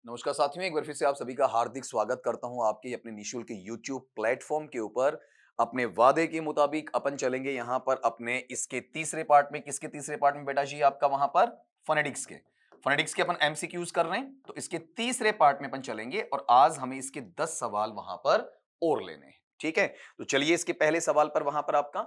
नमस्कार साथियों, एक बार फिर से आप सभी का हार्दिक स्वागत करता हूं आपके अपने निशुल्क YouTube प्लेटफॉर्म के ऊपर। अपने वादे के मुताबिक अपन चलेंगे यहां पर अपने इसके तीसरे पार्ट में। किसके तीसरे पार्ट में बेटा जी? आपका वहां पर फोनेटिक्स के अपन एमसीक्यूज कर रहे हैं, तो इसके तीसरे पार्ट में अपन चलेंगे और आज हमें इसके 10 सवाल वहां पर और लेने हैं। ठीक है, तो चलिए इसके पहले सवाल पर वहां पर आपका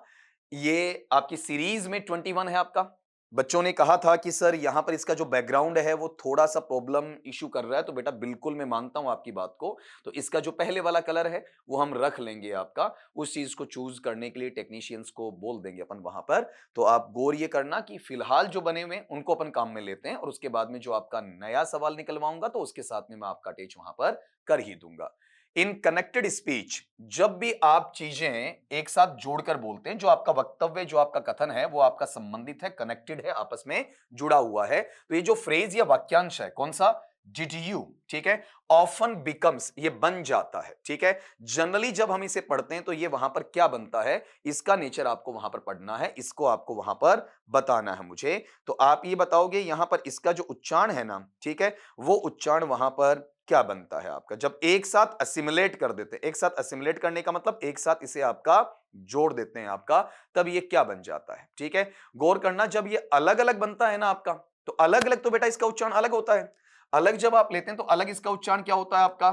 ये आपकी सीरीज में 21 है आपका। बच्चों ने कहा था कि सर यहां पर इसका जो बैकग्राउंड है वो थोड़ा सा प्रॉब्लम इशू कर रहा है, तो बेटा बिल्कुल मैं मानता हूं आपकी बात को। तो इसका जो पहले वाला कलर है वो हम रख लेंगे आपका। उस चीज को चूज करने के लिए टेक्नीशियंस को बोल देंगे अपन वहां पर। तो आप गौर ये करना कि फिलहाल जो बने हुए हैं उनको अपन काम में लेते हैं और उसके बाद में जो आपका नया सवाल निकलवाऊंगा तो उसके साथ में मैं आपका अटैच वहां पर कर ही दूंगा। इन कनेक्टेड स्पीच जब भी आप चीजें एक साथ जोड़कर बोलते हैं, जो आपका वक्तव्य, जो आपका कथन है वो आपका संबंधित है, कनेक्टेड है, आपस में जुड़ा हुआ है, तो ये जो फ्रेज या वाक्यांश है कौन सा? Did you. ठीक है, ऑफन बिकम्स ये बन जाता है। ठीक है, जनरली जब हम इसे पढ़ते हैं तो ये वहां पर क्या बनता है, इसका नेचर आपको वहां पर पढ़ना है, इसको आपको वहां पर बताना है मुझे। तो आप ये बताओगे यहां पर इसका जो उच्चारण है ना, ठीक है, वो उच्चारण वहां पर क्या बनता है आपका जब एक साथ असिमुलेट कर देते हैं। एक साथ असिमुलेट करने का मतलब एक साथ इसे आपका जोड़ देते हैं आपका, तब ये क्या बन जाता है। ठीक है, गौर करना, जब ये अलग अलग बनता है ना आपका, तो अलग अलग तो बेटा इसका उच्चारण अलग होता है। अलग जब आप लेते हैं तो अलग इसका उच्चारण क्या होता है आपका?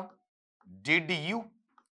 डिड यू,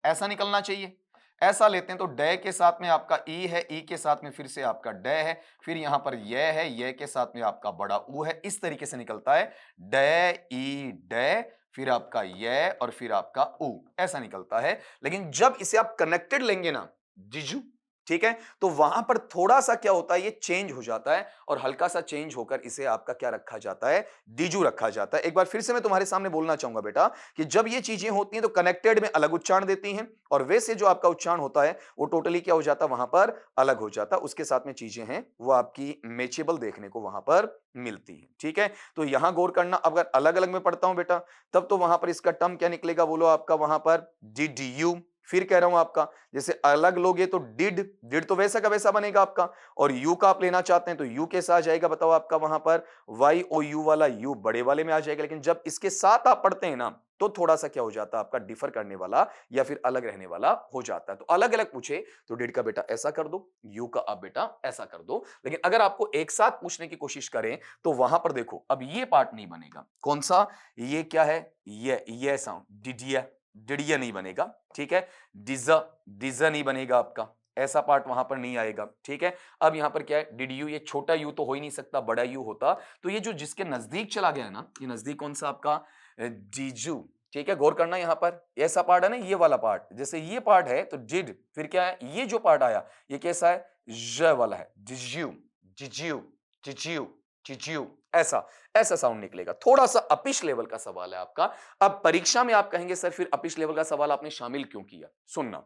ऐसा निकलना चाहिए। ऐसा लेते हैं तो डे के साथ में आपका ई है, ई के साथ में फिर से आपका डे है, फिर यहां पर ये है, ये के साथ में आपका बड़ा ऊ है। इस तरीके से निकलता है डे ई डे, फिर आपका ये और फिर आपका ऊ, ऐसा निकलता है। लेकिन जब इसे आप कनेक्टेड लेंगे ना, डिजू, ठीक है, तो वहां पर थोड़ा सा क्या होता है, ये चेंज हो जाता है और हल्का सा चेंज होकर इसे आपका क्या रखा जाता है? डिजू रखा जाता है। एक बार फिर से मैं तुम्हारे सामने बोलना चाहूंगा बेटा कि जब ये चीजें होती हैं तो कनेक्टेड में अलग उच्चारण देती हैं और वैसे जो आपका उच्चारण होता है वो टोटली क्या हो जाता है? वहां पर अलग हो जाता है। उसके साथ में चीजें हैं वो आपकी मैचेबल देखने को वहां पर मिलती है। ठीक है, तो यहां गौर करना, अगर अलग अलग में पढ़ता हूं बेटा तब तो वहां पर इसका टर्म क्या निकलेगा? बोलो आपका वहां पर डिड यू। फिर कह रहा हूं आपका, जैसे अलग लोगे तो डिड, डिड तो वैसा का वैसा बनेगा आपका, और यू का आप लेना चाहते हैं तो यू कैसा आ जाएगा बताओ आपका? वहां पर वाई ओ यू वाला यू बड़े वाले में आ जाएगा। लेकिन जब इसके साथ आप पढ़ते हैं ना तो थोड़ा सा क्या हो जाता है आपका? डिफर करने वाला या फिर अलग रहने वाला हो जाता है। तो अलग अलग पूछे तो डिड का बेटा ऐसा कर दो, यू का आप बेटा ऐसा कर दो। लेकिन अगर आपको एक साथ पूछने की कोशिश करें तो वहां पर देखो अब ये पार्ट नहीं बनेगा। कौन सा? ये क्या है? ये साउंड डिडिया, डिडिया नहीं बनेगा। ठीक है, डिजा, डिजा नहीं बनेगा आपका, ऐसा पार्ट वहां पर नहीं आएगा। ठीक है, अब यहां पर क्या है? डिड यू, ये छोटा यू तो हो ही नहीं सकता, बड़ा यू होता तो ये जो जिसके नजदीक चला गया है ना, ये नजदीक कौन सा आपका? जीजू। ठीक है, गौर करना यहां पर ऐसा पार्ट है ना, ये वाला पार्ट, जैसे ये पार्ट है तो डिड, फिर क्या है? ये जो पार्ट आया ये कैसा है? ज वाला है, डिज्यू, जिज्यू, चिच्यू, चिच्यू, ऐसा ऐसा साउंड निकलेगा। थोड़ा सा अपिश लेवल का सवाल है आपका। अब परीक्षा में आप कहेंगे सर फिर अपिश लेवल का सवाल आपने शामिल क्यों किया? सुनना,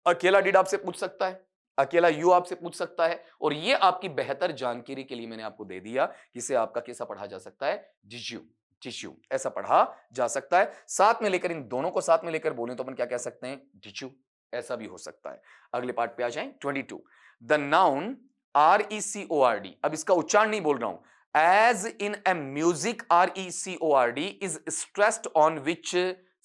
अकेला डिड आपसे पूछ सकता है, अकेला यू आपसे पूछ सकता है, और ये आपकी बेहतर जानकारी के लिए मैंने आपको दे दिया कि इसे आपका कैसा पढ़ा जा सकता है? जिज्यू, टिश्यू, ऐसा पढ़ा जा सकता है। साथ में लेकर, इन दोनों को साथ में लेकर बोले तो अपन क्या कह सकते हैं? डिच्यू, ऐसा भी हो सकता है। अगले पार्ट पे आ जाएं, 22। द नाउन RECORD, अब इसका उच्चारण नहीं बोल रहा हूं, as in a music RECORD is stressed on which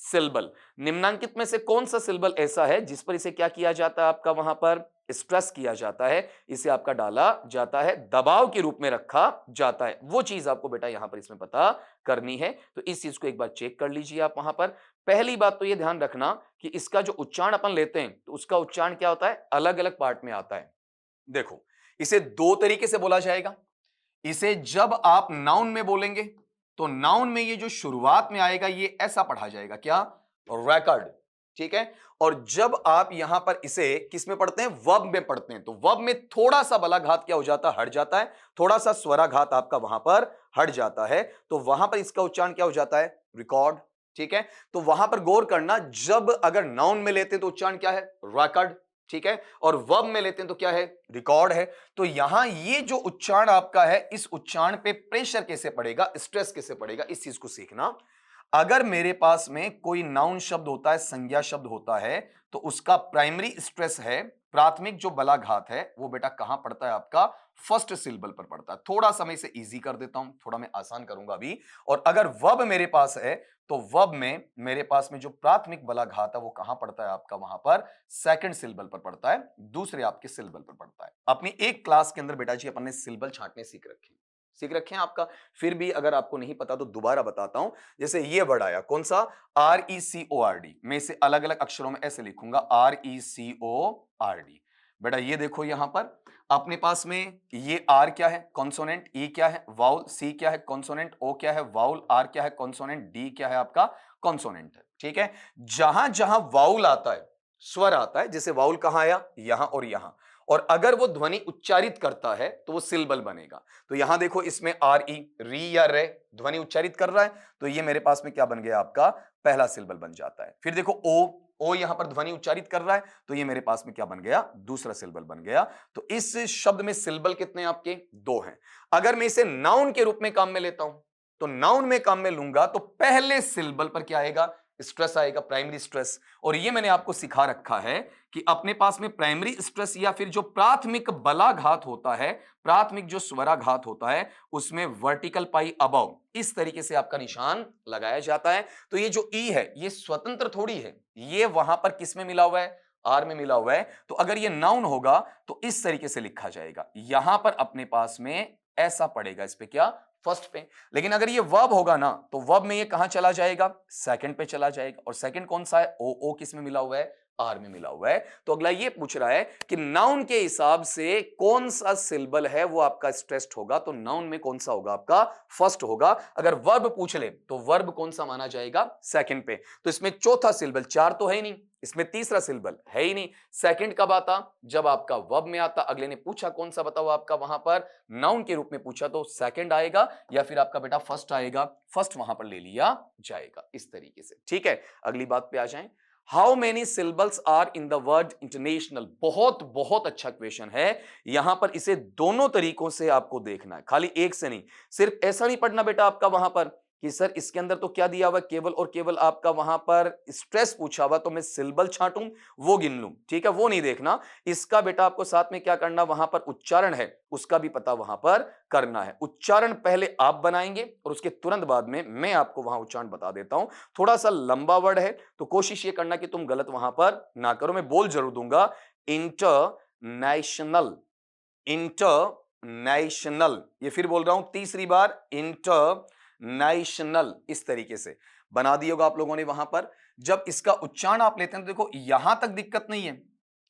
syllable. निम्नांकित में से कौन सा सिल्बल ऐसा है जिस पर इसे क्या किया जाता है आपका? वहां पर स्ट्रेस किया जाता है, इसे आपका डाला जाता है, दबाव के रूप में रखा जाता है। वो चीज आपको बेटा यहां पर इसमें पता करनी है, तो इस चीज को एक बार चेक कर लीजिए आप वहां पर। पहली बात तो ये ध्यान रखना कि इसका जो उच्चारण अपन लेते हैं तो उसका उच्चारण क्या होता है? अलग अलग पार्ट में आता है। देखो, इसे दो तरीके से बोला जाएगा। इसे जब आप नाउन में बोलेंगे तो नाउन में ये जो शुरुआत में आएगा ये ऐसा पढ़ा जाएगा, क्या? रिकॉर्ड। ठीक है, और जब आप यहां पर इसे किस में पढ़ते हैं? वर्ब में पढ़ते हैं, तो वर्ब में थोड़ा सा बलाघात क्या हो जाता है? हट जाता है, थोड़ा सा स्वराघात आपका वहां पर हट जाता है, तो वहां पर इसका उच्चारण क्या हो जाता है? रिकॉर्ड। ठीक है, तो वहां पर गौर करना, जब अगर नाउन में लेते हैं तो उच्चारण क्या है? रिकॉर्ड। ठीक है, और वर्ब में लेते हैं तो क्या है? रिकॉर्ड है। तो यहां ये जो उच्चारण आपका है, इस उच्चारण पे प्रेशर कैसे पड़ेगा, स्ट्रेस कैसे पड़ेगा, इस चीज को सीखना। अगर मेरे पास में कोई नाउन शब्द होता है, संज्ञा शब्द होता है, तो उसका प्राइमरी स्ट्रेस है, प्राथमिक जो बलाघात है वो बेटा कहां पड़ता है आपका, फर्स्ट सिलेबल पर पड़ता है। थोड़ा सा मैं इसे इजी कर देता हूं, थोड़ा मैं आसान करूंगा अभी। और अगर वर्ब मेरे पास है तो वर्ब में मेरे पास में जो प्राथमिक बलाघात है वो कहां पड़ता है आपका, वहां पर सेकंड सिलेबल पर पड़ता है, दूसरे आपके सिलेबल पर पड़ता है। अपनी एक क्लास के अंदर बेटा जी अपन ने सिलेबल छांटने सीख रखे हैं आपका। फिर भी अगर आपको नहीं पता तो दोबारा बताता हूं। जैसे ये वर्ड आया कौन सा, RECORD, मैं इसे अलग अलग अक्षरों में ऐसे लिखूंगा, RECORD। बेटा ये देखो यहां पर अपने पास में ये आर क्या है, कॉन्सोनेंट, ई क्या है वाउल, सी क्या है कॉन्सोनेंट, ओ क्या है वाउल, आर क्या है कॉन्सोनेंट, डी क्या है आपका कॉन्सोनेंट है। ठीक है, जहां जहां वाउल आता है, स्वर आता है, जैसे वाउल कहां आया, यहां और यहां, और अगर वो ध्वनि उच्चारित करता है तो वो सिल्बल बनेगा। तो यहां देखो इसमें आर ई, री या रे ध्वनि उच्चारित कर रहा है, तो ये मेरे पास में क्या बन गया आपका, पहला सिल्बल बन जाता है। फिर देखो ओ यहां पर ध्वनि उच्चारित कर रहा है, तो ये मेरे पास में क्या बन गया, दूसरा सिल्बल बन गया। तो इस शब्द में सिल्बल कितने आपके, दो हैं। अगर मैं इसे नाउन के रूप में काम में लेता हूं, तो नाउन में काम में लूंगा तो पहले सिल्बल पर क्या आएगा, स्ट्रेस आएगा, प्राइमरी स्ट्रेस। और ये मैंने आपको सिखा रखा है कि अपने पास में प्राइमरी स्ट्रेस या फिर जो प्राथमिक बलाघात होता है, प्राथमिक जो स्वराघात होता है, उसमें वर्टिकल पाई अबव इस तरीके से आपका निशान लगाया जाता है। तो ये जो ई है ये स्वतंत्र थोड़ी है, ये वहां पर किस में मिला हुआ है, आर में मिला हुआ है। तो अगर ये नाउन होगा तो इस तरीके से लिखा जाएगा, यहां पर अपने पास में ऐसा पड़ेगा, इस पे क्या, फर्स्ट पे। लेकिन अगर ये वर्ब होगा ना, तो वर्ब में ये कहां चला जाएगा, सेकंड पे चला जाएगा। और सेकंड कौन सा है, ओ किस में मिला हुआ है, आर में मिला हुआ है। तो अगला ये पूछ रहा है कि नाउन के हिसाब से कौन सा सिंबल है वो आपका स्ट्रेस्ड होगा, तो नाउन में कौन सा होगा आपका, फर्स्ट होगा। अगर वर्ब पूछ ले तो वर्ब कौन सा माना जाएगा, सेकंड पे। तो इसमें चौथा सिंबल, चार तो है ही नहीं, इसमें तीसरा सिंबल है ही नहीं। सेकंड कब आता, जब आपका वर्ब में आता। अगले ने पूछा कौन सा बताओ आपका, वहां पर नाउन के रूप में पूछा तो सेकंड आएगा या फिर आपका बेटा फर्स्ट आएगा, फर्स्ट वहां पर ले लिया जाएगा, इस तरीके से। ठीक है, अगली बात पे आ जाएं। How many syllables are in the word international, बहुत बहुत अच्छा क्वेश्चन है। यहां पर इसे दोनों तरीकों से आपको देखना है, खाली एक से नहीं। सिर्फ ऐसा नहीं पढ़ना बेटा आपका वहां पर कि सर इसके अंदर तो क्या दिया हुआ, केवल और केवल आपका वहां पर स्ट्रेस पूछा हुआ तो मैं सिलेबल छांटूं वो गिन लूं, ठीक है, वो नहीं देखना। इसका बेटा आपको साथ में क्या करना, वहां पर उच्चारण है उसका भी पता वहां पर करना है। उच्चारण पहले आप बनाएंगे और उसके तुरंत बाद में मैं आपको वहां उच्चारण बता देता हूं। थोड़ा सा लंबा वर्ड है तो कोशिश ये करना कि तुम गलत वहां पर ना करो। मैं बोल जरूर दूंगा, इंटरनेशनल, इंटरनेशनल, ये फिर बोल रहा हूं तीसरी बार, इंटरनेशनल, इस तरीके से बना दिया होगा आप लोगों ने वहां पर। जब इसका उच्चारण आप लेते हैं तो देखो यहां तक दिक्कत नहीं है,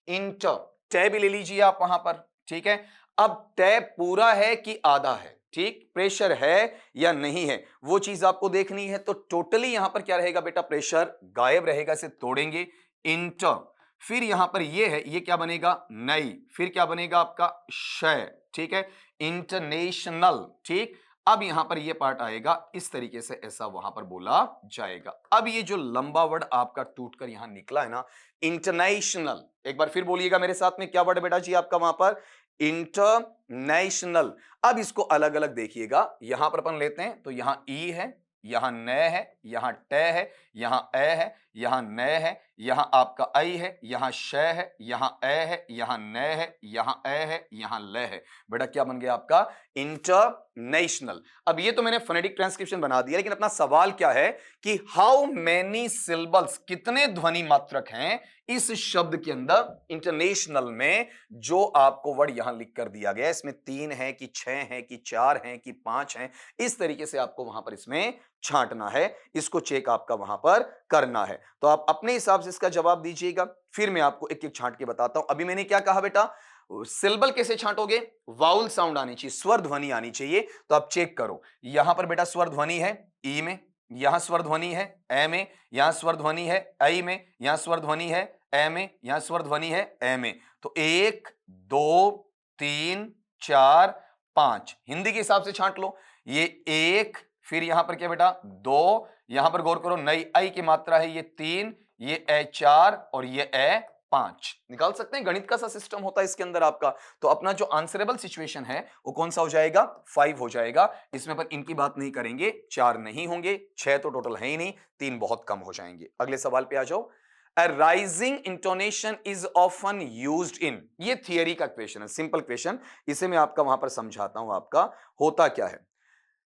इंटर टै भी ले लीजिए आप वहां पर, ठीक है। अब टै पूरा है कि आधा है, ठीक, प्रेशर है या नहीं है वो चीज आपको देखनी है। तो टोटली यहां पर क्या रहेगा बेटा, प्रेशर गायब रहेगा, इसे तोड़ेंगे, इंटर, फिर यहां पर ये है, ये क्या बनेगा, नई, फिर क्या बनेगा आपका, शय, ठीक है, इंटरनेशनल, ठीक। अब यहां पर ये पार्ट आएगा, इस तरीके से ऐसा वहां पर बोला जाएगा। अब ये जो लंबा वर्ड आपका टूटकर यहां निकला है ना, इंटरनेशनल, एक बार फिर बोलिएगा मेरे साथ में, क्या वर्ड बेटा जी आपका वहां पर, इंटरनेशनल। अब इसको अलग अलग देखिएगा, यहां पर अपन लेते हैं तो यहां ई है, यहां न है, यहां ट है, यहां ए है, यहां न है, यहां आपका ऐ है, यहां श है, यहां ए है, यहां न है, यहां ए है, यहां ल है। बेटा क्या बन गया आपका, इंटरनेशनल। अब ये तो मैंने फोनेटिक ट्रांसक्रिप्शन बना दिया, लेकिन अपना सवाल क्या है कि हाउ मेनी सिलेबल्स, कितने ध्वनि मात्रक हैं इस शब्द के अंदर, इंटरनेशनल में जो आपको वर्ड यहां लिख कर दिया गया है। इसमें 3 है कि 6 है कि 4 है कि 5 है, इस तरीके से आपको वहां पर इसमें छांटना है, इसको चेक आपका वहां पर करना है। तो आप अपने हिसाब से इसका जवाब दीजिएगा, फिर मैं आपको एक एक छांट के बताता हूं। अभी मैंने क्या कहा बेटा, सिलेबल कैसे छांटोगे, वाउल साउंड आनी चाहिए, स्वर ध्वनि आनी चाहिए। तो आप चेक करो, यहां पर बेटा स्वर ध्वनि है ई में, यहां स्वर ध्वनि है ए में, यहां स्वर ध्वनि है ऐ में, यहां स्वर ध्वनि है ए में, यहां स्वर ध्वनि है ए में। तो 1 2 3 4 5 हिंदी के हिसाब से छांट लो। ये 1, फिर यहां पर क्या बेटा 2, यहां पर गौर करो नई ऐ की मात्रा है ये 3, ये ए 4 और ये ए 5 निकाल सकते हैं। गणित का सा सिस्टम होता है इसके अंदर आपका। तो अपना जो आंसरेबल सिचुएशन है वो कौन सा हो जाएगा? 5 हो जाएगा। इसमें पर इनकी बात नहीं करेंगे, 4 नहीं होंगे, 6 तो टोटल है ही नहीं, 3 बहुत कम हो जाएंगे। अगले सवाल पे आ जाओ। A rising intonation is often used in, ये थियरी का क्वेश्चन है, सिंपल क्वेश्चन, इसे मैं आपका वहां पर समझाता हूं। आपका होता क्या है,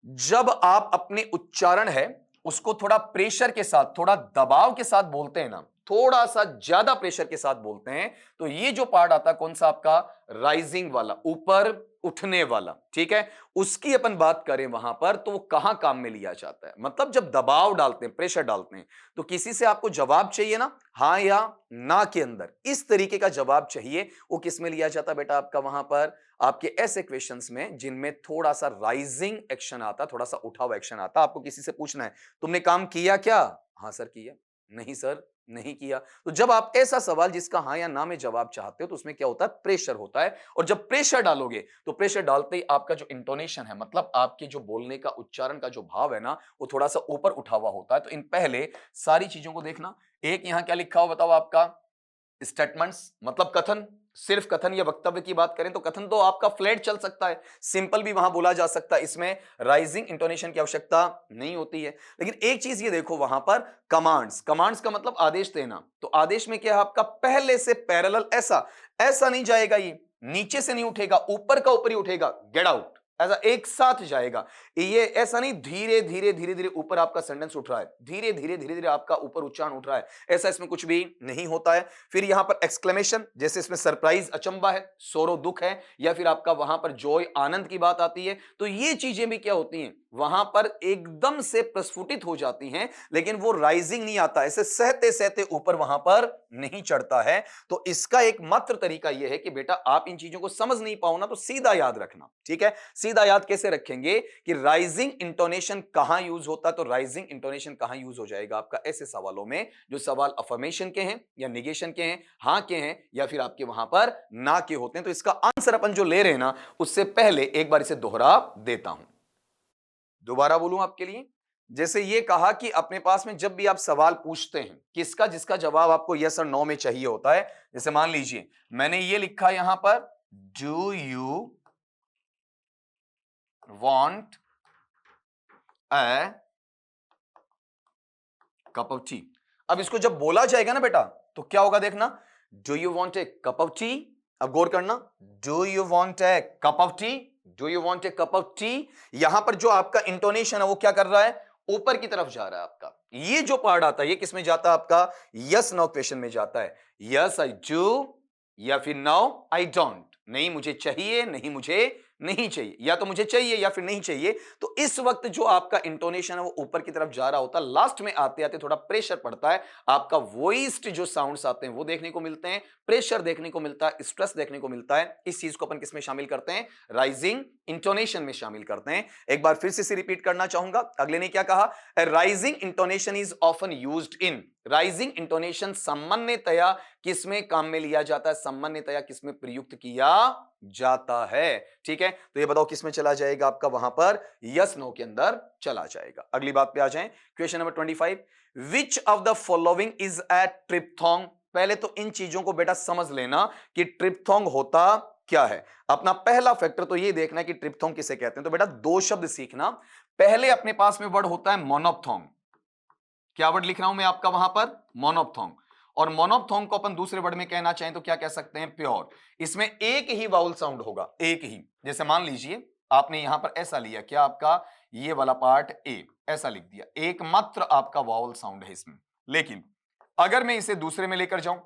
जब आप अपने उच्चारण है उसको थोड़ा प्रेशर के साथ, थोड़ा दबाव के साथ बोलते हैं ना, थोड़ा सा ज्यादा प्रेशर के साथ बोलते हैं, तो ये जो पार्ट आता है कौन सा आपका? राइजिंग वाला, ऊपर उठने वाला, ठीक है। उसकी अपन बात करें वहां पर, तो वो कहां काम में लिया जाता है? मतलब जब दबाव डालते हैं, प्रेशर डालते हैं, तो किसी से आपको जवाब चाहिए ना, हां या ना के अंदर इस तरीके का जवाब चाहिए, वो किस में लिया जाता है बेटा आपका? वहां पर आपके ऐसे क्वेश्चंस में जिनमें थोड़ा सा राइजिंग एक्शन आता, थोड़ा सा उठा हुआ एक्शन आता। आपको किसी से पूछना है, तुमने काम किया क्या? हां सर किया। नहीं सर नहीं किया। तो जब आप ऐसा सवाल जिसका हां या ना में जवाब चाहते हो, तो उसमें क्या होता है? प्रेशर होता है। और जब प्रेशर डालोगे, तो प्रेशर डालते ही आपका जो इंटोनेशन है, मतलब आपके जो बोलने का, उच्चारण का जो भाव है ना, वो थोड़ा सा ऊपर उठा हुआ होता है। तो इन पहले सारी चीजों को देखना। एक यहां क्या लिखा हो बताओ आपका? स्टेटमेंट्स, मतलब कथन। सिर्फ कथन या वक्तव्य की बात करें तो कथन तो आपका फ्लैट चल सकता है, सिंपल भी वहां बोला जा सकता है, इसमें राइजिंग इंटोनेशन की आवश्यकता नहीं होती है। लेकिन एक चीज ये देखो वहां पर, कमांड्स, कमांड्स का मतलब आदेश देना। तो आदेश में क्या है आपका? पहले से पैरेलल, ऐसा ऐसा नहीं जाएगा, ये नीचे से नहीं उठेगा, ऊपर का ऊपर ही उठेगा, गेट आउट, ऐसा एक साथ जाएगा। ये ऐसा नहीं धीरे धीरे धीरे धीरे ऊपर आपका सेंटेंस उठ रहा है, धीरे धीरे धीरे धीरे आपका ऊपर उच्चारण उठ रहा है, ऐसा इसमें कुछ भी नहीं होता है। फिर यहां पर एक्सक्लेमेशन, जैसे इसमें सरप्राइज अचंबा है, सोरो दुख है, या फिर आपका वहां पर जॉय आनंद की बात आती है, तो ये चीजें भी क्या होती हैं वहां पर? एकदम से प्रस्फुटित हो जाती हैं, लेकिन वो राइजिंग नहीं आता, ऐसे सहते सहते ऊपर वहां पर नहीं चढ़ता है। तो इसका एक मात्र तरीका यह है कि बेटा आप इन चीजों को समझ नहीं पाओ ना, तो सीधा याद रखना, ठीक है। सीधा याद कैसे रखेंगे कि राइजिंग इंटोनेशन कहां यूज होता है? तो राइजिंग इंटोनेशन कहां यूज हो जाएगा आपका? ऐसे सवालों में जो सवाल अफर्मेशन के हैं या निगेशन के हैं, हां के हैं या फिर आपके वहां पर ना के होते हैं। तो इसका आंसर अपन जो ले रहे हैं ना, उससे पहले एक बार इसे दोहरा देता हूं, दोबारा बोलूं आपके लिए। जैसे ये कहा कि अपने पास में जब भी आप सवाल पूछते हैं, किसका जिसका जवाब आपको यस और नो में चाहिए होता है, जैसे मान लीजिए मैंने ये लिखा यहां पर, do you want a cup of T. अब इसको जब बोला जाएगा ना बेटा, तो क्या होगा देखना, do you want a cup of T. अब गौर करना, do you want a cup of T, do you want a cup of T. यहां पर जो आपका इंटोनेशन है वो क्या कर रहा है? ऊपर की तरफ जा रहा है आपका। ये जो पार्ट आता है ये किस में जाता है आपका? यस नो क्वेश्चन में जाता है। यस आई डू या फिर नो आई डोंट, नहीं मुझे चाहिए, नहीं मुझे नहीं चाहिए, या तो मुझे चाहिए या फिर नहीं चाहिए। तो इस वक्त जो आपका इंटोनेशन है वो ऊपर की तरफ जा रहा होता है। लास्ट में आते आते थोड़ा प्रेशर पड़ता है, आपका वॉइस्ड जो साउंड्स आते हैं वो देखने को मिलते हैं, प्रेशर देखने को मिलता है, स्ट्रेस देखने को मिलता है। इस चीज को अपन किस में शामिल करते हैं? राइजिंग इंटोनेशन में शामिल करते हैं। एक बार फिर से रिपीट करना चाहूंगा, अगले ने क्या कहा? Rising intonation is often used in, rising intonation सामान्यतया किसमें काम में लिया जाता है? सामान्यतया किसमें प्रयुक्त किया जाता है? ठीक है, तो ये बताओ किसमें चला जाएगा आपका? वहां पर यस नो के अंदर चला जाएगा। अगली बात पे आ जाएं, question number 25, which of the following is a triphthong. पहले तो इन चीजों को बेटा समझ लेना कि ट्रिप्थोंग होता क्या है। अपना पहला फैक्टर तो ये देखना कि ट्रिप्थोंग किसे कहते हैं। तो बेटा दो शब्द सीखना, पहले अपने पास में वर्ड होता है मोनोप्थोंग। क्या वर्ड लिख रहा हूं मैं आपका वहां पर? मोनोप्थोंग। और मोनोप्थोंग को अपन दूसरे वर्ड में कहना चाहें तो क्या कह सकते हैं? प्योर। इसमें एक ही वाउल साउंड होगा, एक ही। जैसे मान लीजिए आपने यहां पर ऐसा लिया, क्या आपका ये वाला पार्ट ए, ऐसा लिख दिया, एकमात्र आपका वाउल साउंड है इसमें। लेकिन अगर मैं इसे दूसरे में लेकर जाऊं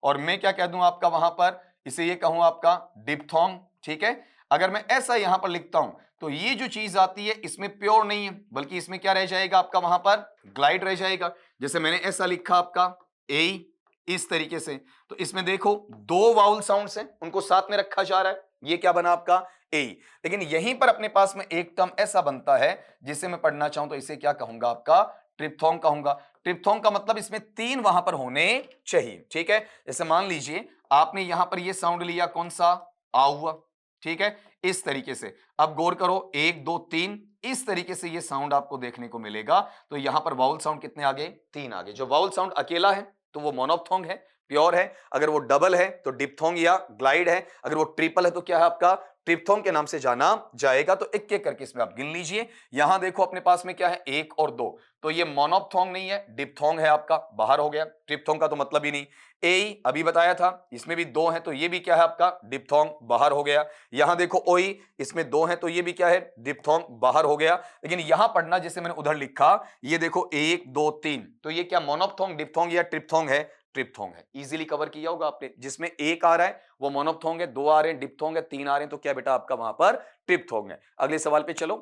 और मैं क्या कह दूं आपका वहां पर, इसे ये कहूं आपका डिप्थोंग, ठीक है। अगर मैं ऐसा यहां पर लिखता हूं तो ये जो चीज आती है इसमें प्योर नहीं है, बल्कि इसमें क्या रह जाएगा आपका? वहां पर ग्लाइड रह जाएगा। जैसे मैंने ऐसा लिखा आपका ए, इस तरीके से, तो इसमें देखो दो वाउल साउंड्स हैं, उनको साथ में रखा जा रहा है, ये क्या बना आपका? ए। लेकिन यहीं पर अपने पास में एक टर्म ऐसा बनता है जिसे मैं पढ़ना चाहूं तो इसे क्या कहूंगा आपका? ट्रिप्थोंग कहूंगा। ट्रिप्थोंग का मतलब इसमें तीन वहां पर होने चाहिए, ठीक है। जैसे मान लीजिए आपने यहां पर ये साउंड लिया, कौन सा? आ हुआ, ठीक है, इस तरीके से। अब गौर करो, एक दो तीन, इस तरीके से ये साउंड आपको देखने को मिलेगा। तो यहां पर वाउल साउंड कितने आ गए? तीन आ गए। जो वाउल साउंड अकेला है तो वो मोनोप्थोंग है, प्योर है, अगर वो डबल है तो डिप्थोंग या ग्लाइड है, अगर वो ट्रिपल है तो क्या है आपका ट्रिप्थोंग के नाम से जाना जाएगा। तो एक एक करके इसमें आप गिन लीजिए। यहां देखो अपने पास में क्या है, एक और दो, तो ये मोनोप्थोंग नहीं है, डिप्थोंग है आपका, बाहर हो गया। ट्रिप्थोंग का तो मतलब ही नहीं। ए अभी बताया था, इसमें भी दो हैं तो ये भी क्या है आपका डिप्थोंग, बाहर हो गया। यहां देखो ओई, इसमें दो हैं तो ये भी क्या है डिप्थोंग, बाहर हो गया। लेकिन यहां पढ़ना जैसे मैंने उधर लिखा, ये देखो एक दो तीन, तो ये क्या मोनोप्थोंग, डिप्थोंग या ट्रिप्थोंग है, ट्रिप्थोंग है। इजीली कवर किया होगा आपने। जिसमें एक आ रहा है वो मोनोप्थोंग है, दो आ रहे हैं डिप्थोंग है, तीन आ रहे हैं तो क्या बेटा आपका वहां पर ट्रिप्थोंग है। अगले सवाल पे चलो।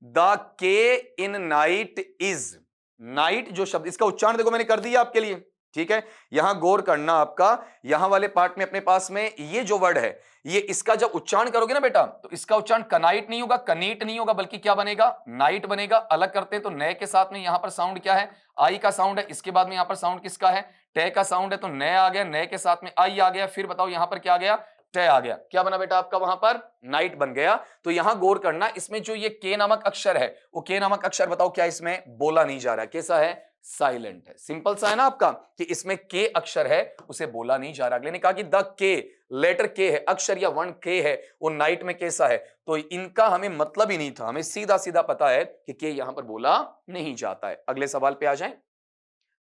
द के इन नाइट इज, नाइट जो शब्द, इसका उच्चारण देखो मैंने कर दिया आपके लिए, ठीक है। यहां गौर करना आपका, यहां वाले पार्ट में अपने पास में ये जो वर्ड है, ये इसका जब उच्चारण करोगे ना बेटा, तो इसका उच्चारण कनाइट नहीं होगा, कनीट नहीं होगा, बल्कि क्या बनेगा, नाइट बनेगा। अलग करते हैं तो नए के साथ में यहां पर साउंड क्या है, आई का साउंड है। इसके बाद में यहां पर साउंड किसका है, टे का साउंड है, तो नए आ गया, नए के साथ में आई आ गया। फिर बताओ यहां पर क्या आ गया, टे आ गया। क्या बना बेटा आपका वहां पर, नाइट बन गया। तो यहां गौर करना, इसमें जो ये के नामक अक्षर है, वो के नामक अक्षर बताओ क्या इसमें बोला नहीं जा रहा है, कैसा है, साइलेंट है। सिंपल सा है ना आपका कि इसमें के अक्षर है, उसे बोला नहीं जा रहा। अगले ने कहा कि द के, लेटर के है, अक्षर या वर्ण के है, वो नाइट में कैसा है, तो इनका हमें मतलब ही नहीं था, हमें सीधा सीधा पता है कि के यहां पर बोला नहीं जाता है। अगले सवाल पे आ जाएं।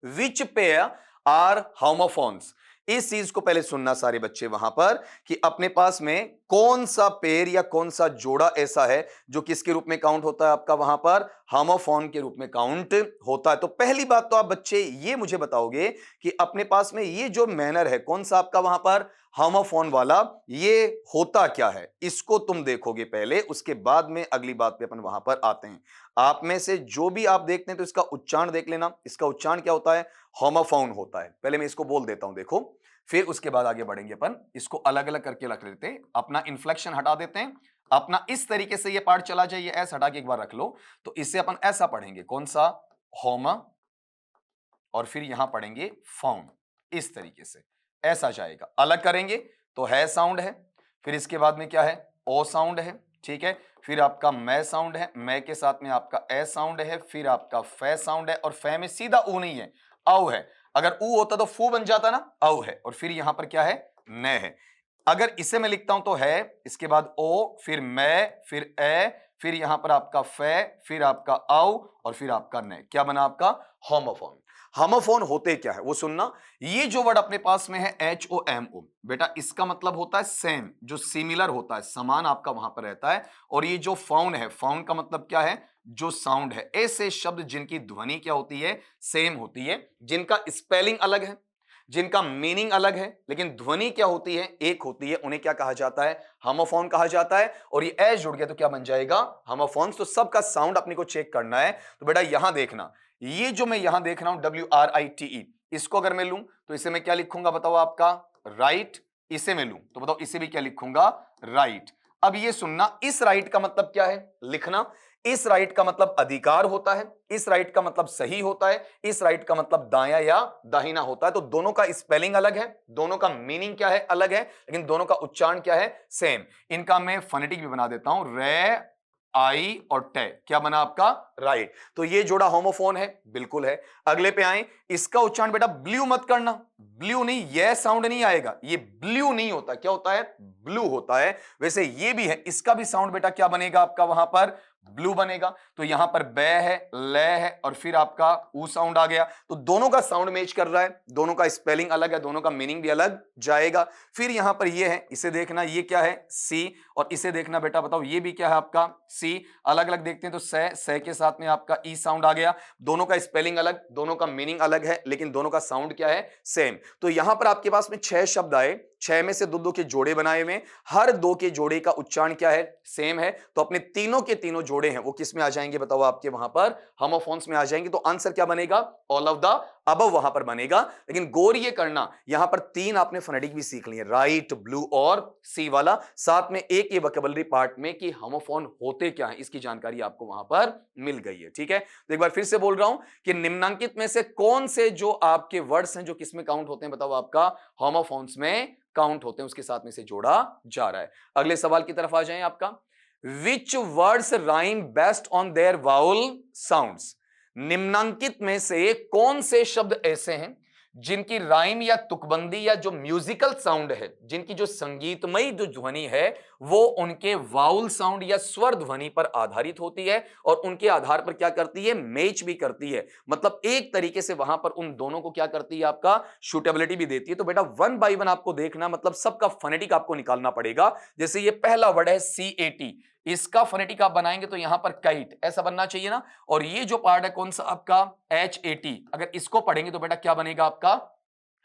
विच पेयर आर होमोफोन्स, इस चीज को पहले सुनना सारे बच्चे वहां पर, कि अपने पास में कौन सा पेयर या कौन सा जोड़ा ऐसा है जो किसके रूप में काउंट होता है आपका वहां पर, होमोफोन के रूप में काउंट होता है। तो पहली बात तो आप बच्चे ये मुझे बताओगे कि अपने पास में ये जो मैनर है कौन सा आपका वहां पर होमोफोन वाला, ये होता क्या है, इसको तुम देखोगे पहले, उसके बाद में अगली बात पे अपन वहां पर आते हैं। आप में से जो भी आप देखते हैं तो इसका उच्चारण देख लेना, इसका उच्चारण क्या होता है, होमोफोन होता है। पहले मैं इसको बोल देता हूं देखो, फिर उसके बाद आगे बढ़ेंगे अपन। इसको अलग अलग करके रख लेते हैं, अपना इन्फ्लेक्शन हटा देते हैं, अपना इस तरीके से ये पार्ट चला जाए, ये एस हटा के एक बार रख लो, तो इससे अपन ऐसा पढ़ेंगे, कौन सा, होमा, और फिर यहां पढ़ेंगे फोन, इस तरीके से ऐसा जाएगा। अलग करेंगे तो है साउंड है, फिर इसके बाद में क्या है, ओ साउंड है, ठीक है। फिर आपका मै साउंड है, मै के साथ में आपका ए साउंड है, फिर आपका फे साउंड है, और फे में सीधा ऊ नहीं है, औ है। अगर ऊ होता तो फू बन जाता ना, औ है। और फिर यहां पर क्या है, न है। अगर इसे मैं लिखता हूं तो है, इसके बाद ओ, फिर मै, फिर ए, फिर यहां पर आपका फे, फिर आपका औ, और फिर आपका न। क्या बना आपका होमोफोन। होमोफोन होते क्या है वो सुनना। ये जो वर्ड अपने पास में है HOMO, बेटा इसका मतलब होता है सेम, जो सिमिलर होता है, समान आपका वहां पर रहता है। और ये जो फाउंड है, फाउंड का मतलब क्या है, जो साउंड है। ऐसे शब्द जिनकी ध्वनि क्या होती है, सेम होती है, जिनका स्पेलिंग अलग है, जिनका मीनिंग अलग है, लेकिन ध्वनि क्या होती है, एक होती है, उन्हें क्या कहा जाता है, होमोफोन कहा जाता है। और ये एस जुड़ गया तो क्या बन जाएगा, होमोफोन्स। तो सबका साउंड अपने को चेक करना है। तो बेटा यहां देखना, ये जो मैं यहां देख रहा हूं WRITE, इसको अगर मैं लूं तो इसे मैं क्या लिखूंगा बताओ आपका, राइट। इसे मैं लूं तो बताओ इसे भी क्या लिखूंगा, राइट। अब ये सुनना, इस राइट का मतलब क्या है, लिखना। इस राइट का मतलब अधिकार होता है, इस राइट का मतलब सही होता है, इस राइट का मतलब दाया या दाहिना होता है। तो दोनों का स्पेलिंग अलग है, दोनों का मीनिंग क्या है, अलग है, लेकिन दोनों का उच्चारण क्या है, सेम। इनका मैं फोनेटिक भी बना देता हूं, रे, आई और टे। क्या बना आपका, राइट। तो ये जोड़ा होमोफोन है, बिल्कुल है। अगले पे आए, इसका उच्चारण बेटा ब्लू मत करना, ब्लू नहीं, यह साउंड नहीं आएगा, ये ब्लू नहीं होता, क्या होता है, ब्लू होता है। वैसे ये भी है, इसका भी साउंड बेटा क्या बनेगा आपका वहां पर, ब्लू बनेगा। तो यहां पर बै है, ले है, और फिर आपका ऊ साउंड आ गया। तो दोनों का साउंड मैच कर रहा है, दोनों का स्पेलिंग अलग है, दोनों का मीनिंग भी अलग जाएगा। फिर यहां पर ये है, इसे देखना, ये क्या है, सी, और इसे देखना बेटा बताओ ये भी क्या है आपका, सी। अलग अलग देखते हैं तो से के साथ में आपका ई साउंड आ गया। दोनों का स्पेलिंग अलग, दोनों का मीनिंग अलग है, लेकिन दोनों का साउंड क्या है, सेम। तो यहां पर आपके पास में 6 शब्द आए, 6 में से दो दो के जोड़े बनाए हुए, हर दो के जोड़े का उच्चारण क्या है, सेम है। तो अपने तीनों के तीनों जोड़े हैं वो किस में आ जाएंगे बताओ आपके वहां पर, होमोफोन्स में आ जाएंगे। तो आंसर क्या बनेगा, ऑल ऑफ द अबव वहां पर बनेगा। लेकिन गौर ये करना, यहां पर 3 आपने फोनेटिक भी सीख लिए, राइट, ब्लू और सी वाला। साथ में एक ये वोकैबुलरी पार्ट में कि होमोफोन होते क्या है, इसकी जानकारी आपको वहां पर मिल गई है, ठीक है। तो एक बार फिर से बोल रहा हूं कि निम्नांकित में से कौन से जो आपके वर्ड्स हैं जो किस में काउंट होते हैं बताओ आपका, होमोफोन्स में काउंट होते हैं, उसके साथ में से जोड़ा जा रहा है। अगले सवाल की तरफ आ जाएं आपका, विच words rhyme best on their vowel sounds, निम्नांकित में से कौन से शब्द ऐसे हैं जिनकी राइम या तुकबंदी या जो म्यूजिकल साउंड है, जिनकी जो संगीतमयी जो ध्वनि है वो उनके वाउल साउंड या स्वर ध्वनि पर आधारित होती है और उनके आधार पर क्या करती है, मैच भी करती है। मतलब एक तरीके से वहां पर उन दोनों को क्या करती है, आपका शूटेबिलिटी भी देती है। तो बेटा वन बाय वन आपको देखना, मतलब सबका फोनेटिक आपको निकालना पड़ेगा। जैसे ये पहला वर्ड है CAT, इसका फोनेटिक आप बनाएंगे तो यहां पर काइट ऐसा बनना चाहिए ना। और ये जो पार्ट है कौन सा आपका HAT, अगर इसको पढ़ेंगे तो बेटा क्या बनेगा आपका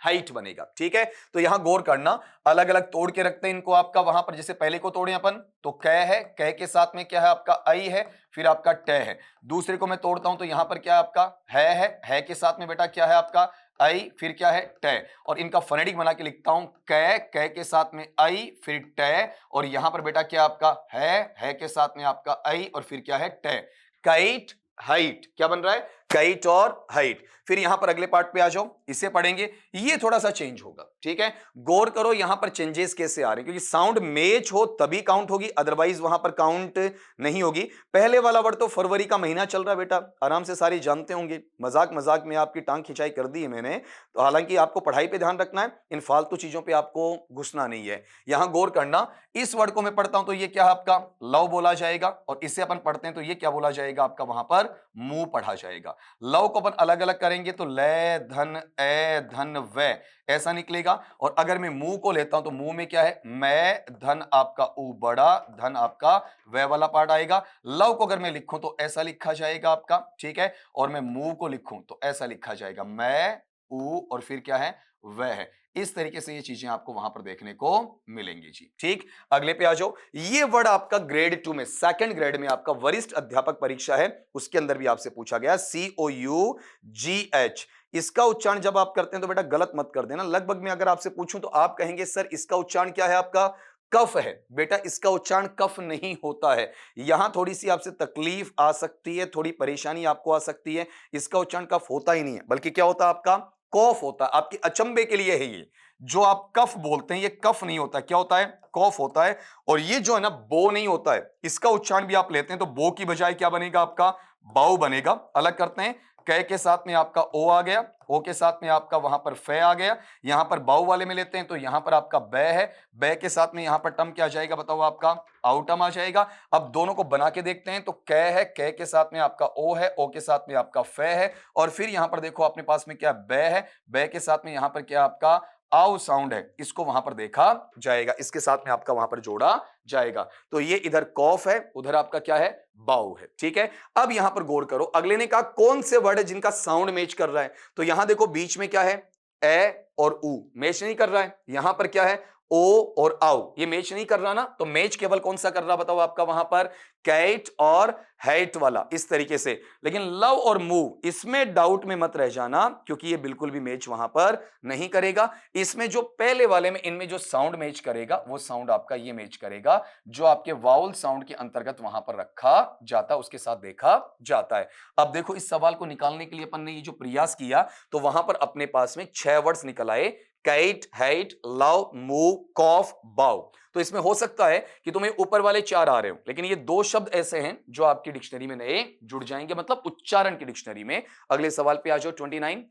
हाइट बनेगा। ठीक है, तो यहां गौर करना, अलग अलग तोड़ के रखते हैं इनको आपका वहां पर। जैसे पहले को तोड़े अपन तो क है, क के साथ में क्या है आपका आई है, फिर आपका ट है। दूसरे को मैं तोड़ता हूं तो यहां पर क्या आपका है के साथ में बेटा क्या है आपका आई, फिर क्या है ट। और इनका फोनेटिक बना के लिखता हूं, क के साथ में आई फिर ट, और यहां पर बेटा क्या आपका है के साथ में आपका आई और फिर क्या है ट। काइट हाइट क्या बन रहा है, काइट और हाइट। फिर यहां पर अगले पार्ट पे आ जाओ, इसे पढ़ेंगे, ये थोड़ा सा चेंज होगा। ठीक है, गौर करो यहां पर चेंजेस कैसे आ रहे हैं, क्योंकि साउंड मैच हो तभी काउंट होगी, अदरवाइज वहां पर काउंट नहीं होगी। पहले वाला वर्ड तो फरवरी का महीना चल रहा है बेटा, आराम से सारे जानते होंगे, मजाक मजाक में आपकी टांग खिंचाई कर दी है मैंने। तो हालांकि आपको पढ़ाई पे ध्यान रखना है, इन फालतू चीजों पे आपको घुसना नहीं है। यहां गौर करना, इस वर्ड को मैं पढ़ता हूं तो ये क्या है आपका लव बोला जाएगा, और इसे अपन पढ़ते हैं तो ये क्या बोला जाएगा आपका वहां पर मुंह पढ़ा जाएगा। लव को अपन अलग अलग करेंगे तो ले धन ए धन वे ऐसा निकलेगा। और अगर मैं मुंह को लेता हूं तो मुंह में क्या है, मैं धन आपका ऊ बड़ा, धन आपका वे वाला पार्ट आएगा। लव को अगर मैं लिखूं तो ऐसा लिखा जाएगा आपका, ठीक है, और मैं मुंह को लिखूं तो ऐसा लिखा जाएगा, मैं ऊ और फिर क्या है वह है। इस तरीके से ये चीजें आपको वहां पर देखने को मिलेंगी जी। ठीक, अगले पे आ जाओ। ये वर्ड आपका ग्रेड 2 में, सेकंड ग्रेड में आपका वरिष्ठ अध्यापक परीक्षा है, उसके अंदर भी आपसे पूछा गया COUGH। इसका उच्चारण जब आप करते हैं तो बेटा गलत मत कर देना। लगभग में अगर आपसे पूछूं तो आप कहेंगे सर इसका उच्चारण क्या है आपका, कफ है। बेटा इसका उच्चारण कफ नहीं होता है, यहां थोड़ी सी आपसे तकलीफ आ सकती है, थोड़ी परेशानी आपको आ सकती है। इसका उच्चारण कफ होता ही नहीं है, बल्कि क्या होता है आपका कॉफ होता है। आपके अचंभे के लिए है ये, जो आप कफ बोलते हैं ये कफ नहीं होता, क्या होता है कॉफ होता है। और ये जो है ना बो नहीं होता है, इसका उच्चारण भी आप लेते हैं तो बो की बजाय क्या बनेगा आपका बाउ बनेगा। अलग करते हैं, कै के साथ में आपका ओ आ गया, ओ के साथ में आपका वहां पर फे आ गया। यहां पर बाउ वाले में लेते हैं तो यहां पर आपका बै है, बै के साथ में यहां पर टम क्या आ जाएगा बताओ आपका आउटम आ जाएगा। अब दोनों को बना के देखते हैं तो कै है, कै के साथ में आपका ओ है, ओ के साथ में आपका फे है, और फिर यहां पर देखो अपने पास में क्या बै है, बै के साथ में यहां पर क्या आपका आउ साउंड है, इसको वहां पर देखा जाएगा, इसके साथ में आपका वहां पर जोड़ा जाएगा। तो ये इधर कॉफ है, उधर आपका क्या है बाउ है। ठीक है, अब यहां पर गौर करो, अगले ने कहा कौन से वर्ड है जिनका साउंड मैच कर रहा है। तो यहां देखो बीच में क्या है ए और ऊ, मैच नहीं कर रहा है। यहां पर क्या है ओ और आउ, ये मैच नहीं कर रहा ना। तो मैच केवल कौन सा कर रहा बताओ आपका वहां पर कैट और हैट वाला, इस तरीके से। लेकिन लव और मूव इसमें डाउट में मत रह जाना, क्योंकि ये बिल्कुल भी मैच वहां पर नहीं करेगा। इसमें जो पहले वाले में इनमें जो साउंड मैच करेगा वो साउंड आपका ये मैच करेगा, जो आपके वाउल साउंड के अंतर्गत वहां पर रखा जाता है, उसके साथ देखा जाता है। अब देखो इस सवाल को निकालने के लिए अपन ने ये जो प्रयास किया तो वहां पर अपने पास में 6 वर्ड्स निकल आए, कैट हाइट लव मूव कॉफ बाउ। तो इसमें हो सकता है कि तुम्हें ऊपर वाले 4 आ रहे हो, लेकिन ये 2 शब्द ऐसे हैं जो आपकी डिक्शनरी में नए जुड़ जाएंगे, मतलब उच्चारण की डिक्शनरी में। अगले सवाल पे आ जाओ 29,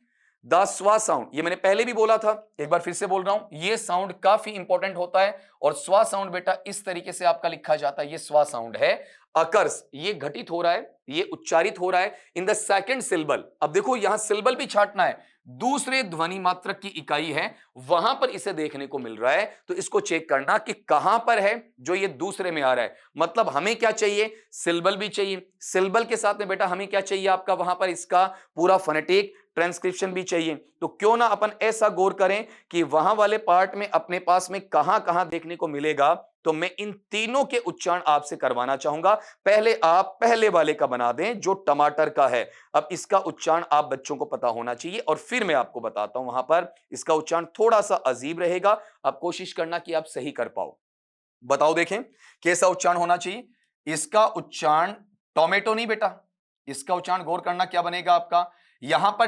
द स्वा साउंड। ये मैंने पहले भी बोला था, एक बार फिर से बोल रहा हूं, ये साउंड काफी इंपॉर्टेंट होता है। और स्वा साउंड बेटा इस तरीके से आपका लिखा जाता है, ये स्वा साउंड है। अकर्स, ये घटित हो रहा है, ये उच्चारित हो रहा है इन द सेकंड सिलेबल। अब देखो यहां सिलेबल भी छांटना है, दूसरे ध्वनि मात्रक की इकाई है, वहां पर इसे देखने को मिल रहा है। तो इसको चेक करना कि कहां पर है जो ये दूसरे में आ रहा है। मतलब हमें क्या चाहिए, सिलेबल भी चाहिए, सिलेबल के साथ में बेटा हमें क्या चाहिए आपका वहां पर इसका पूरा फोनेटिक ट्रांसक्रिप्शन भी चाहिए। तो क्यों ना अपन ऐसा गौर करें कि वहां वाले पार्ट में अपने पास में कहां कहां देखने को मिलेगा। तो मैं इन तीनों के उच्चारण आपसे करवाना चाहूंगा। पहले आप पहले वाले का बना दें जो टमाटर का है। अब इसका उच्चारण आप बच्चों को पता होना चाहिए, और फिर मैं आपको बताता हूं। वहां पर इसका उच्चारण थोड़ा सा अजीब रहेगा, आप कोशिश करना कि आप सही कर पाओ। बताओ देखें कैसा उच्चारण होना चाहिए। इसका उच्चारण टोमेटो नहीं बेटा, इसका उच्चारण गौर करना क्या बनेगा आपका, यहां पर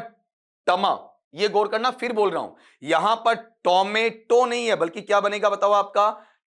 टमा, ये गौर करना, फिर बोल रहा हूं, यहां पर टोमेटो नहीं है, बल्कि क्या बनेगा बताओ आपका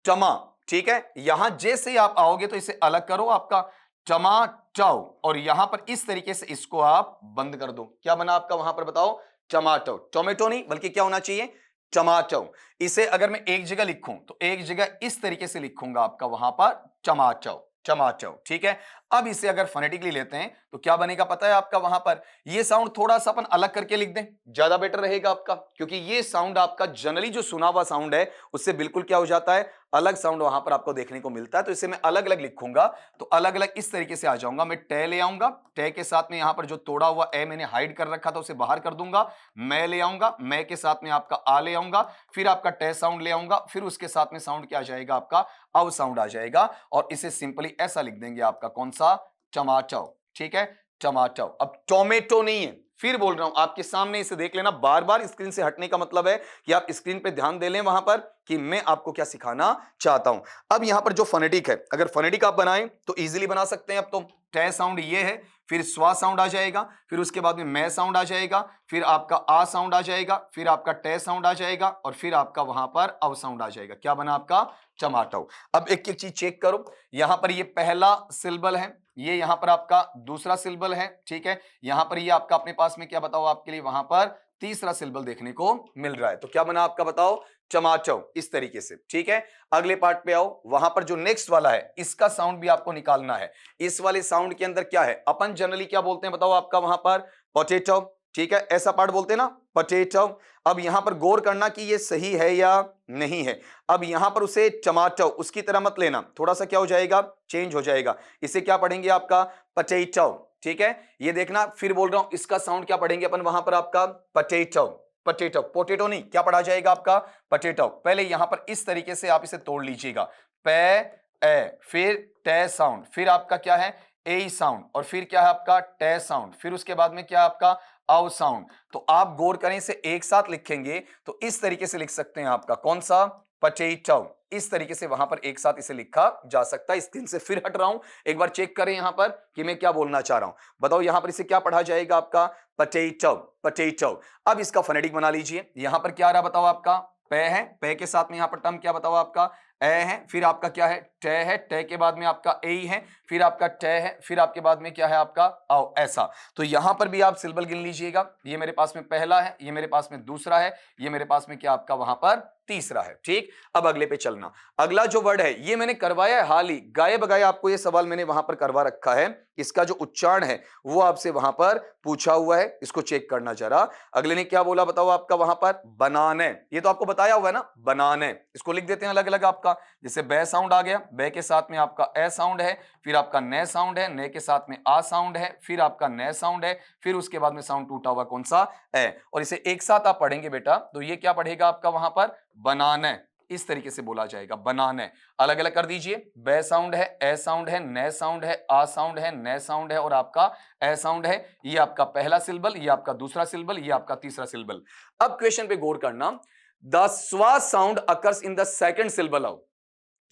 टमा। ठीक है, यहां जैसे ही आप आओगे तो इसे अलग करो आपका टमाटो, और यहां पर इस तरीके से इसको आप बंद कर दो, क्या बना आपका वहां पर बताओ टमाटो, टोमेटो नहीं बल्कि क्या होना चाहिए, टमाटो। इसे अगर मैं एक जगह लिखूं तो एक जगह इस तरीके से लिखूंगा आपका वहां पर टमाटो, टमाटो, ठीक है। अब इसे अगर फोनेटिकली लेते हैं तो क्या बनेगा पता है आपका, वहां पर ये साउंड थोड़ा सा अपन अलग करके लिख दें, ज्यादा बेटर रहेगा आपका, क्योंकि ये साउंड आपका जनरली जो सुना हुआ साउंड है उससे बिल्कुल क्या हो जाता है, अलग साउंड वहां पर आपको देखने को मिलता है। तो इसे मैं अलग अलग लिखूंगा तो अलग अलग इस तरीके से आ जाऊंगा। मैं टे ले आऊंगा, टे के साथ में यहां पर जो तोड़ा हुआ ए मैंने हाइड कर रखा था उसे बाहर कर दूंगा। मैं ले आऊंगा, मैं के साथ में आपका आ ले आऊंगा, फिर आपका टे साउंड ले आऊंगा, फिर उसके साथ में साउंड क्या आ जाएगा आपका, अव साउंड आ जाएगा। और इसे सिंपली ऐसा लिख देंगे आपका कौन सा, टमाटो, ठीक है, टमाटो। अब टोमेटो नहीं है, फिर बोल रहा हूं आपके सामने, इसे देख लेना। बार बार स्क्रीन से हटने का मतलब है कि आप स्क्रीन पे ध्यान दे लें वहां पर कि मैं आपको क्या सिखाना चाहता हूं। अब यहां पर जो फोनेटिक है, अगर फोनेटिक आप बनाएं तो इजीली बना सकते हैं। अब तो टे साउंड ये है, फिर स्वा साउंड आ जाएगा, फिर उसके बाद में मैं साउंड आ जाएगा, फिर आपका आ साउंड आ जाएगा, फिर आपका टे साउंड आ जाएगा, और फिर आपका वहां पर अव साउंड आ जाएगा। क्या बना आपका, टमाटो। अब एक एक चीज चेक करो, यहां पर ये पहला सिंबल है, ये यहां पर आपका दूसरा सिंबल है, ठीक है। यहां पर ये आपका अपने पास में क्या बताओ आपके लिए, वहां पर तीसरा सिंबल देखने को मिल रहा है। तो क्या बना आपका बताओ, टमाटो, इस तरीके से, ठीक है। अगले पार्ट पे आओ, वहां पर जो नेक्स्ट वाला है इसका साउंड भी आपको निकालना है। इस वाले साउंड के अंदर क्या है, अपन जनरली क्या बोलते हैं बताओ आपका, वहां पर पोटैटो, ठीक है, ऐसा पार्ट बोलते हैं ना, पोटैटो। अब यहां पर गौर करना कि ये सही है या नहीं है। अब यहां पर उसे टमाटो उसकी तरह मत लेना, थोड़ा सा क्या हो जाएगा, चेंज हो जाएगा। इसे क्या पढ़ेंगे आपका, पोटैटो, ठीक है। ये देखना, फिर बोल रहा हूं इसका साउंड क्या पढ़ेंगे अपन वहां पर आपका, पोटैटो, पोटैटो, पोटैटो नहीं, क्या पढ़ा जाएगा आपका, पोटैटो। पहले यहां पर इस तरीके से आप इसे तोड़ लीजिएगा, पे ए, फिर टे साउंड, फिर आपका क्या है, ए साउंड, और फिर क्या है आपका टे साउंड, फिर उसके बाद में क्या है आपका आउ साउंड। तो आप गौर करें, इसे एक साथ लिखेंगे तो इस तरीके से लिख सकते हैं आपका कौन सा, पोटैटो। इस तरीके से वहां पर एक साथ इसे लिखा जा सकता है। स्क्रीन से फिर हट रहा हूं, एक बार चेक करें यहां पर कि मैं क्या बोलना चाह रहा हूं। बताओ यहां पर इसे क्या पढ़ा जाएगा आपका, पोटैटो, पोटैटो। अब इसका फोनेटिक बना लीजिए, यहां पर क्या आ रहा बताओ आपका, पे है, पे के साथ में यहां पर टर्म क्या बताओ आपका, ए है, फिर आपका क्या है, टे है, टे के बाद में आपका ए है, फिर आपका टे है, फिर आपके बाद में क्या है आपका आओ, ऐसा। तो यहां पर भी आप सिंबल गिन लीजिएगा, ये मेरे पास में पहला है, ये मेरे पास में दूसरा है, ये मेरे पास में क्या आपका वहां पर तीसरा है, ठीक। अब अगले पे चलना, अगला जो वर्ड है ये मैंने करवाया है हाल ही, गाये बगाए आपको ये सवाल मैंने वहां पर करवा रखा है। इसका जो उच्चारण है वो आपसे वहां पर पूछा हुआ है, इसको चेक करना जरा। अगले ने क्या बोला बताओ आपका वहां पर, बनाने, ये तो आपको बताया हुआ है ना, बनाने। इसको लिख देते हैं अलग अलग आपका, जैसे बे साउंड आ गया, बे के साथ में आपका ए साउंड है, फिर आपका ने साउंड है, ने के साथ में आ साउंड है, फिर आपका ने साउंड है, फिर उसके बाद में साउंड टूटा हुआ कौन सा, ए। और इसे एक साथ आप पढ़ेंगे बेटा तो ये क्या पढ़ेगा आपका वहां पर, बनाने, इस तरीके से बोला जाएगा, बनाने। अलग अलग कर दीजिए, बे साउंड है, ए साउंड है, ने साउंड है, आ साउंड है, ने साउंड है, और आपका ए साउंड है। ये आपका पहला सिंबल, ये आपका दूसरा सिंबल, ये आपका तीसरा सिंबल। अब क्वेश्चन पे गौर करना, द स्वा sound occurs in the second symbol of,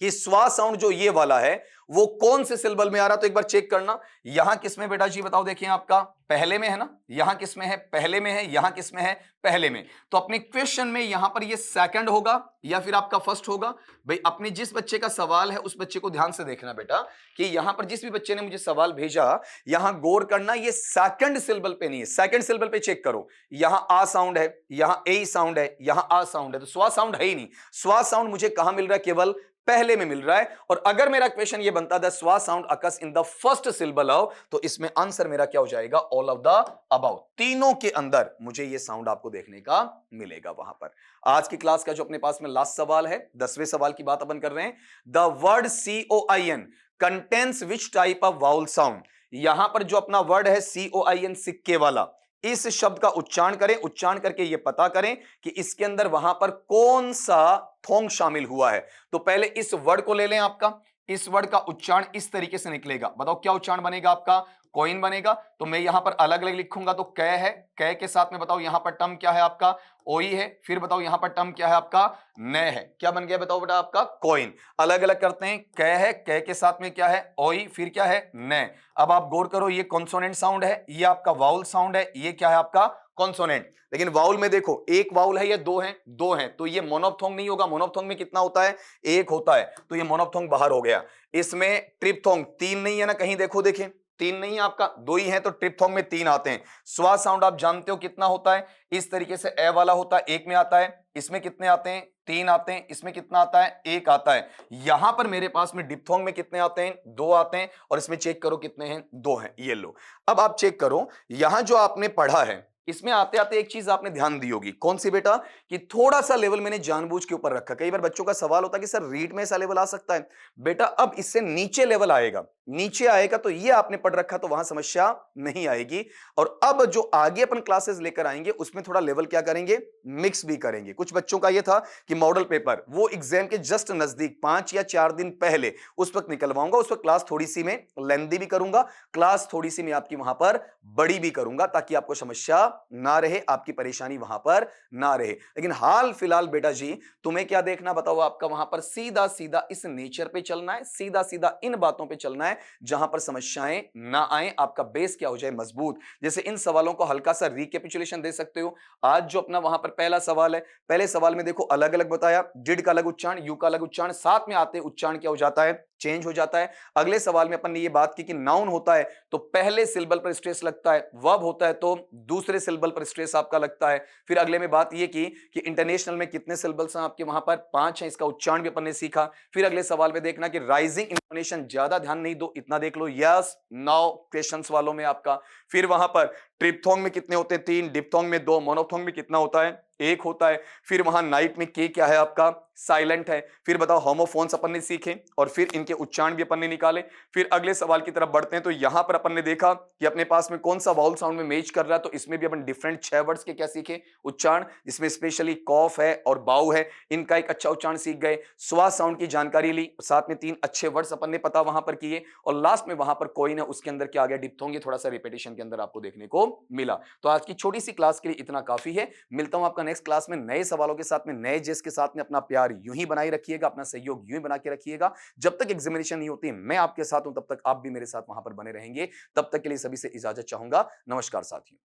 कि स्वा साउंड जो ये वाला है वो कौन से सिंबल में आ रहा, तो एक बार चेक करना। यहां किसमें बेटा जी बताओ, देखिए आपका पहले में है ना, यहां किसमें है, पहले में है, यहां किसमें है, पहले में। तो अपने क्वेश्चन में यहां पर ये सेकंड होगा या फिर आपका फर्स्ट होगा। भाई अपने जिस बच्चे का सवाल है उस बच्चे को ध्यान से देखना बेटा, कि यहां पर जिस भी बच्चे ने मुझे सवाल भेजा, यहां गौर करना, ये सेकंड सिंबल पे नहीं है, सेकंड सिंबल पे चेक करो। यहां आ साउंड है, यहां ए साउंड है, यहां आ साउंड है, तो स्वा साउंड है ही नहीं। स्वा साउंड मुझे कहां मिल रहा है, केवल पहले में मिल रहा है। और अगर मेरा क्वेश्चन ये बनता द स्वा sound occurs in the first symbol of, तो इसमें आंसर मेरा क्या हो जाएगा, ऑल ऑफ द अबव, तीनों के अंदर मुझे ये साउंड आपको देखने का मिलेगा वहां पर। आज की क्लास का जो अपने पास में लास्ट सवाल है, 10वें सवाल की बात अपन कर रहे हैं। The word COIN contains which type of vowel sound, यहां पर जो अपना वर्ड है COIN, सिक्के वाला, इस शब्द का उच्चारण करें, उच्चारण करके यह पता करें कि इसके अंदर वहां पर कौन सा थोंग शामिल हुआ है। तो पहले इस वर्ड को ले लें, आपका इस वर्ड का उच्चारण इस तरीके से निकलेगा। बताओ क्या उच्चारण बनेगा आपका, कोइन बनेगा। तो मैं यहां पर अलग अलग लिखूंगा, तो कै है, कै के साथ में बताओ यहां पर टर्म क्या है आपका, ओई है, फिर बताओ यहां पर टर्म क्या है आपका, न है। क्या बन गया बताओ बेटा आपका, कोइन। अलग अलग करते हैं, कै है, कै के साथ में क्या है, ओई, फिर क्या है, न। अब आप गौर करो, ये कॉन्सोनेंट साउंड है, ये आपका वाउल साउंड है, ये क्या है आपका कॉन्सोनेंट। लेकिन वाउल में देखो एक वाउल है या दो है, दो है, तो ये मोनोप्थोंग नहीं होगा। मोनोप्थोंग में कितना होता है, एक होता है, तो ये मोनोप्थोंग बाहर हो गया। इसमें ट्रिप्थोंग तीन नहीं है ना, कहीं देखो, देखें तीन नहीं है आपका, दो ही है, तो ट्रिप्थोंग में तीन आते हैं। स्वा साउंड आप जानते हो कितना होता है, इस तरीके से ए वाला होता है, एक में आता है। इसमें कितने आते हैं, तीन आते हैं। इसमें कितना आता है, एक आता है। यहां पर मेरे पास में डिप्थोंग में कितने आते हैं, दो आते हैं। और इसमें चेक करो कितने हैं, दो हैं। ये लो, अब आप चेक करो यहां जो आपने पढ़ा है, इसमें आते आते एक चीज आपने ध्यान दी होगी, कौन सी बेटा, कि थोड़ा सा लेवल मैंने जानबूझ के ऊपर रखा। कई बार बच्चों का सवाल होता है कि सर रीड में ऐसा लेवल आ सकता है। बेटा अब इससे नीचे लेवल आएगा, नीचे आएगा तो ये आपने पढ़ रखा, तो वहां समस्या नहीं आएगी। और अब जो आगे अपन क्लासेस लेकर आएंगे उसमें थोड़ा लेवल क्या करेंगे, मिक्स भी करेंगे। कुछ बच्चों का ये था कि मॉडल पेपर वो एग्जाम के जस्ट नजदीक 5 या 4 दिन पहले उस वक्त निकलवाऊंगा, उस वक्त क्लास थोड़ी सी में लेंथी भी करूंगा, क्लास थोड़ी सी में आपकी वहां पर बड़ी भी करूंगा, ताकि आपको समस्या ना रहे, आपकी परेशानी वहां पर ना रहे। लेकिन हाल फिलहाल बेटा जी तुम्हें क्या देखना बताओ, आपका वहां पर सीधा सीधा इस नेचर पे चलना है, सीधा सीधा इन बातों पे चलना है जहां पर समस्याएं ना आए, आपका बेस क्या हो जाए, मजबूत। जैसे इन सवालों को हल्का सा रिकैपिचुलेशन दे सकते हो। आज जो अपना वहां पर पहला सवाल है, पहले सवाल में देखो अलग अलग बताया, डिड का अलग उच्चारण, यू का अलग उच्चारण, साथ में आते उच्चारण क्या हो जाता है, चेंज हो जाता है। अगले सवाल में अपन ने ये बात की कि नाउन होता है तो पहले सिलेबल पर स्ट्रेस लगता है, वर्ब होता है तो दूसरे सिलेबल पर स्ट्रेस आपका लगता है। फिर अगले में बात ये की कि इंटरनेशनल में कितने सिलेबल्स हैं आपके, वहां पर 5 हैं, इसका उच्चारण भी अपन ने सीखा। फिर अगले सवाल में देखना कि राइजिंग इंटोनेशन, ज्यादा ध्यान नहीं दो, इतना देख लो, यस नो क्वेश्चंस वालों में आपका। फिर वहां पर ट्रिप्थोंग में कितने होते हैं, 3, डिप्थोंग में 2, मोनोप्थोंग में कितना होता है, 1 होता है। फिर वहां नाइट में के क्या है आपका, साइलेंट है। फिर बताओ होमोफोन्स अपन ने सीखे और फिर इनके उच्चारण भी अपन ने निकाले। फिर अगले सवाल की तरफ बढ़ते हैं, तो यहां पर अपन ने देखा कि अपने पास में कौन सा वाउल साउंड में मैच कर रहा है, तो इसमें भी अपन डिफरेंट 6 वर्ड्स के क्या सीखे, उच्चारण, जिसमें स्पेशली कॉफ है और बाउ है, इनका एक अच्छा उच्चारण सीख गए। स्वा साउंड की जानकारी ली, साथ में 3 अच्छे वर्ड्स अपन ने पता वहां पर किए, और लास्ट में वहां पर कोई ना, उसके अंदर क्या आ गया, डिप्थोंग, ये थोड़ा सा रिपीटेशन के अंदर आपको देखने को मिला। तो आज की छोटी सी क्लास के लिए इतना काफी है। मिलता हूं आपका नेक्स्ट क्लास में नए सवालों के साथ में, नए जेस के साथ में। अपना प्यार यूं ही बनाए रखिएगा, अपना सहयोग यूं ही बना के रखिएगा। जब तक एग्जामिनेशन नहीं होती मैं आपके साथ हूं, तब तक आप भी मेरे साथ वहां पर बने रहेंगे। तब तक के लिए सभी से इजाजत चाहूंगा। नमस्कार साथियों।